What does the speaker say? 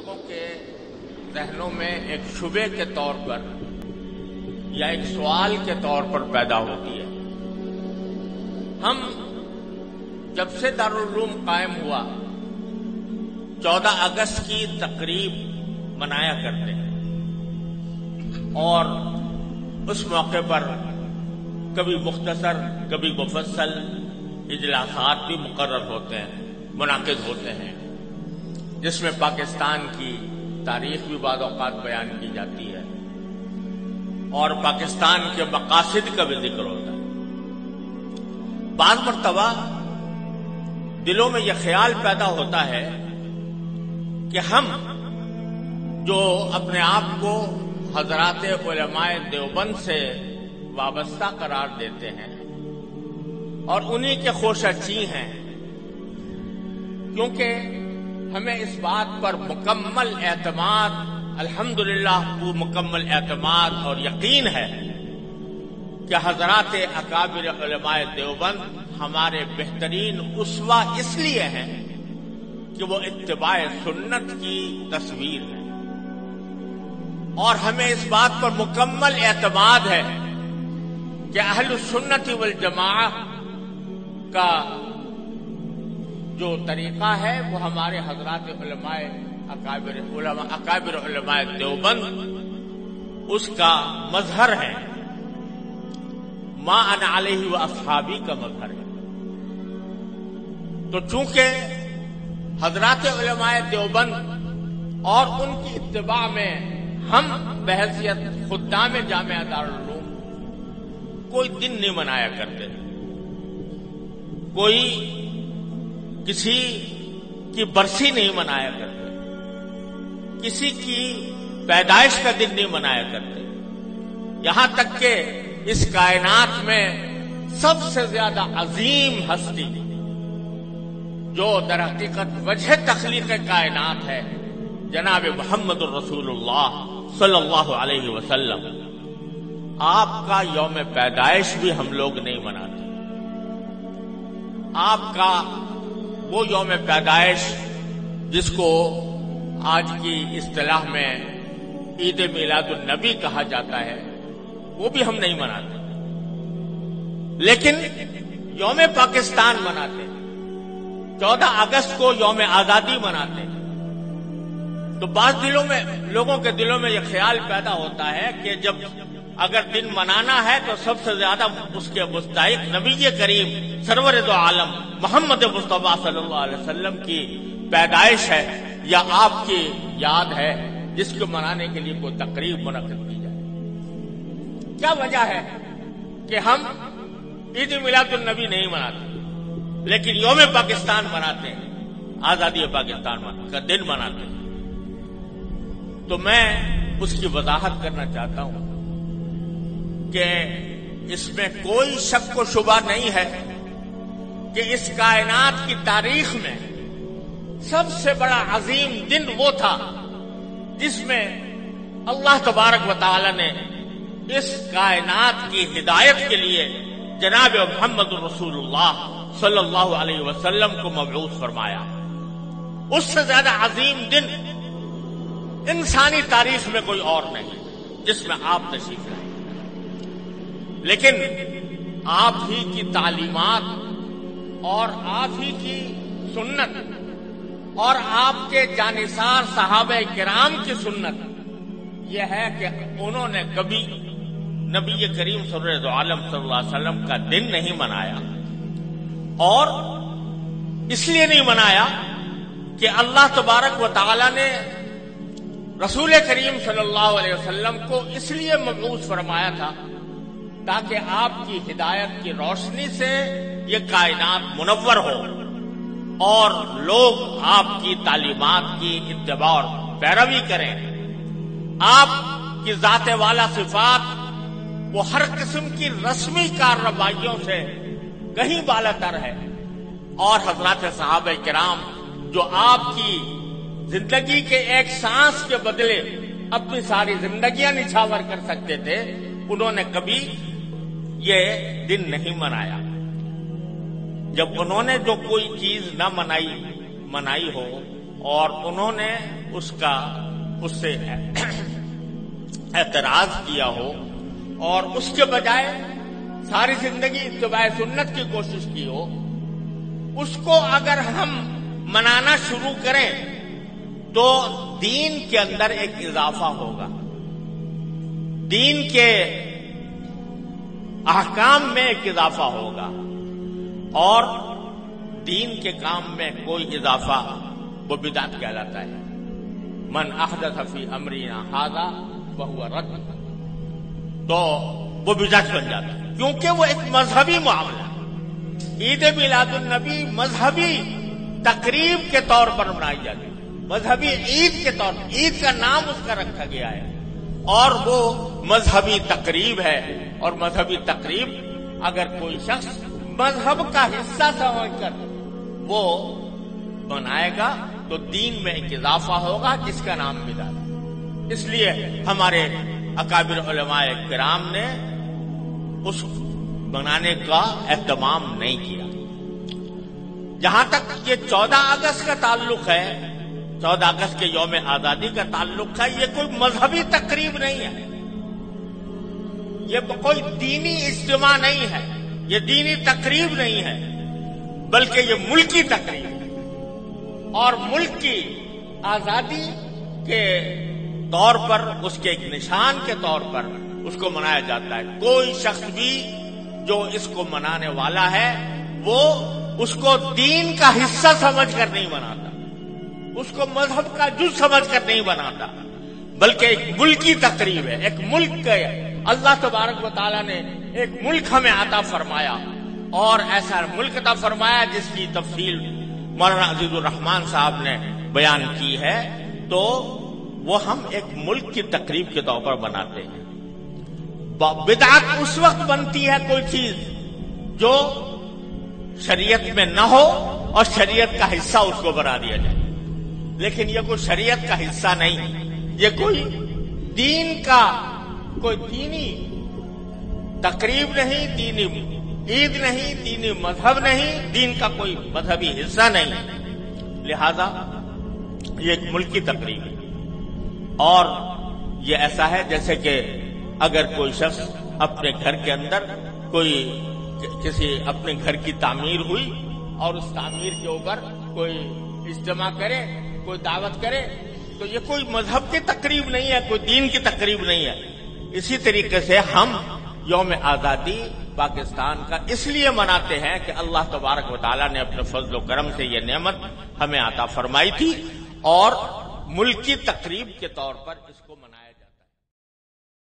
لوگوں کے ذہنوں میں ایک شبے کے طور پر یا ایک سوال کے طور پر پیدا ہوتی ہے۔ ہم جب سے دارالعلوم قائم ہوا 14 اگست کی تقریب منایا کرتے ہیں اور اس موقع پر کبھی مختصر کبھی مفصل اجلاسات بھی مقرر ہوتے ہیں، منعقد ہوتے ہیں، جس میں پاکستان کی تاریخ بھی بعض اوقات بیان کی جاتی ہے اور پاکستان کے مقاصد کا بھی ذکر ہوتا ہے۔ بعض مرتبہ دلوں میں یہ خیال پیدا ہوتا ہے کہ ہم جو اپنے آپ کو حضرات علماء دیوبند سے وابستہ قرار دیتے ہیں اور انہی کے خوشچی ہیں، کیونکہ ہمیں اس بات پر مکمل اعتماد، الحمدللہ مکمل اعتماد اور یقین ہے کہ حضرات اکابر علماء دیوبند ہمارے بہترین اسوہ اس لیے ہیں کہ وہ اتباع سنت کی تصویر ہے، اور ہمیں اس بات پر مکمل اعتماد ہے کہ اہل السنت والجماعہ کا جو طریقہ ہے وہ ہمارے حضرات علماء اکابر علماء دیوبند اس کا مظہر ہے، ما انا علیہ و اصحابی کا مظہر ہے۔ تو چونکہ حضرات علماء دیوبند اور ان کی اتباع میں ہم بحیثیت خدام جامعہ دارالعلوم کوئی دن نہیں منایا کرتے، کوئی کسی کی برسی نہیں منایا کرتے، کسی کی پیدائش کا دن نہیں منایا کرتے، یہاں تک کہ اس کائنات میں سب سے زیادہ عظیم ہستی جو در حقیقت وجہ تخلیق کائنات ہے، جناب محمد الرسول اللہ صلی اللہ علیہ وسلم، آپ کا یوم پیدائش بھی ہم لوگ نہیں مناتے۔ آپ کا وہ یوم پیدائش جس کو آج کی اصطلاح میں عید میلاد النبی کہا جاتا ہے وہ بھی ہم نہیں مناتے، لیکن یوم پاکستان مناتے ہیں، 14 اگست کو یوم آزادی مناتے ہیں۔ تو بعض لوگوں کے دلوں میں یہ خیال پیدا ہوتا ہے کہ جب اگر دن منانا ہے تو سب سے زیادہ اس کے مستحق نبی کریم سرور دو عالم محمد مصطفیٰ صلی اللہ علیہ وسلم کی پیدائش ہے یا آپ کی یاد ہے جس کو منانے کے لیے کوئی تقریب منعقد کی جائے۔ کیا وجہ ہے کہ ہم عید میلاد النبی نہیں مناتے لیکن یوم پاکستان مناتے ہیں، آزادی پاکستان کا دن مناتے ہیں؟ تو میں اس کی وضاحت کرنا چاہتا ہوں کہ اس میں کوئی شک و شبہ نہیں ہے کہ اس کائنات کی تاریخ میں سب سے بڑا عظیم دن وہ تھا جس میں اللہ تبارک و تعالی نے اس کائنات کی ہدایت کے لیے جناب محمد رسول اللہ صلی اللہ علیہ وسلم کو مبعوث فرمایا۔ اس سے زیادہ عظیم دن انسانی تاریخ میں کوئی اور نہیں جس میں آپ تشریف لائیں، لیکن آپ ہی کی تعلیمات اور آپ ہی کی سنت اور آپ کے جانثار صحابہ کرام کی سنت یہ ہے کہ انہوں نے کبھی نبی کریم سرور عالم صلی اللہ علیہ وسلم کا دن نہیں منایا، اور اس لیے نہیں منایا کہ اللہ تبارک و تعالی نے رسول کریم صلی اللہ علیہ وسلم کو اس لیے مبعوث فرمایا تھا تاکہ آپ کی ہدایت کی روشنی سے یہ کائنات منور ہو اور لوگ آپ کی تعلیمات کی اتباع اور پیروی کریں۔ آپ کی ذات والا صفات وہ ہر قسم کی رسمی کارروائیوں سے کہیں بالاتر ہے، اور حضرات صحابہ کرام جو آپ کی زندگی کے ایک سانس کے بدلے اپنی ساری زندگیاں نچھاور کر سکتے تھے، انہوں نے کبھی یہ دن نہیں منایا۔ جب انہوں نے جو کوئی چیز نہ منائی ہو اور انہوں نے اس سے اعتراض کیا ہو اور اس کے بجائے ساری زندگی اتباع سنت کی کوشش کی ہو، اس کو اگر ہم منانا شروع کریں تو دین کے اندر ایک اضافہ ہوگا، دین کے احکام میں ایک اضافہ ہوگا، اور دین کے کام میں کوئی اضافہ وہ بدعت کہلاتا ہے۔ من احدث فی امرنا ھذا فہو رد، تو وہ بدعت بن جاتا ہے، کیونکہ وہ ایک مذہبی معاملہ ہے۔ عید میلاد النبی مذہبی تقریب کے طور پر منائی جاتی ہے، مذہبی عید کے طور پر، عید کا نام اس کا رکھا گیا ہے، اور وہ مذہبی تقریب ہے، اور مذہبی تقریب اگر کوئی شخص مذہب کا حصہ سمجھ کر وہ منائے گا تو دین میں ایک اضافہ ہوگا جس کا نام بدعت ہے۔ اس لیے ہمارے اکابر علماء کرام نے اس بنانے کا اہتمام نہیں کیا۔ جہاں تک یہ 14 اگست کا تعلق ہے، 14 اگست کے یوم آزادی کا تعلق ہے، یہ کوئی مذہبی تقریب نہیں ہے، یہ کوئی دینی اجتماع نہیں ہے، یہ دینی تقریب نہیں ہے، بلکہ یہ ملکی تقریب ہے، اور ملک کی آزادی کے طور پر، اس کے ایک نشان کے طور پر اس کو منایا جاتا ہے۔ کوئی شخص بھی جو اس کو منانے والا ہے وہ اس کو دین کا حصہ سمجھ کر نہیں مناتا، اس کو مذہب کا جز سمجھ کر نہیں بناتا، بلکہ ایک ملکی تقریب ہے، ایک ملک کا اللہ تبارک و تعالیٰ نے ایک ملک ہمیں عطا فرمایا، اور ایسا ملک عطا فرمایا جس کی تفصیل مولانا عزیز الرحمان صاحب نے بیان کی ہے، تو وہ ہم ایک ملک کی تقریب کے طور پر بناتے ہیں۔ بدعت اس وقت بنتی ہے کوئی چیز جو شریعت میں نہ ہو اور شریعت کا حصہ اس کو بنا دیا جائے، لیکن یہ کوئی شریعت کا حصہ نہیں، یہ کوئی دین کا کوئی دینی تقریب نہیں، دینی عید نہیں، دینی مذہب نہیں، دین کا کوئی مذہبی حصہ نہیں، لہذا یہ ایک ملکی تقریب ہے۔ اور یہ ایسا ہے جیسے کہ اگر کوئی شخص اپنے گھر کے اندر کسی اپنے گھر کی تعمیر ہوئی اور اس تعمیر کے اوپر کوئی اجتماع کرے، کوئی دعوت کرے، تو یہ کوئی مذہب کی تقریب نہیں ہے، کوئی دین کی تقریب نہیں ہے۔ اسی طریقے سے ہم یوم آزادی پاکستان کا اس لیے مناتے ہیں کہ اللہ تبارک و تعالیٰ نے اپنے فضل و کرم سے یہ نعمت ہمیں عطا فرمائی تھی، اور ملکی تقریب کے طور پر اس کو منایا جاتا ہے۔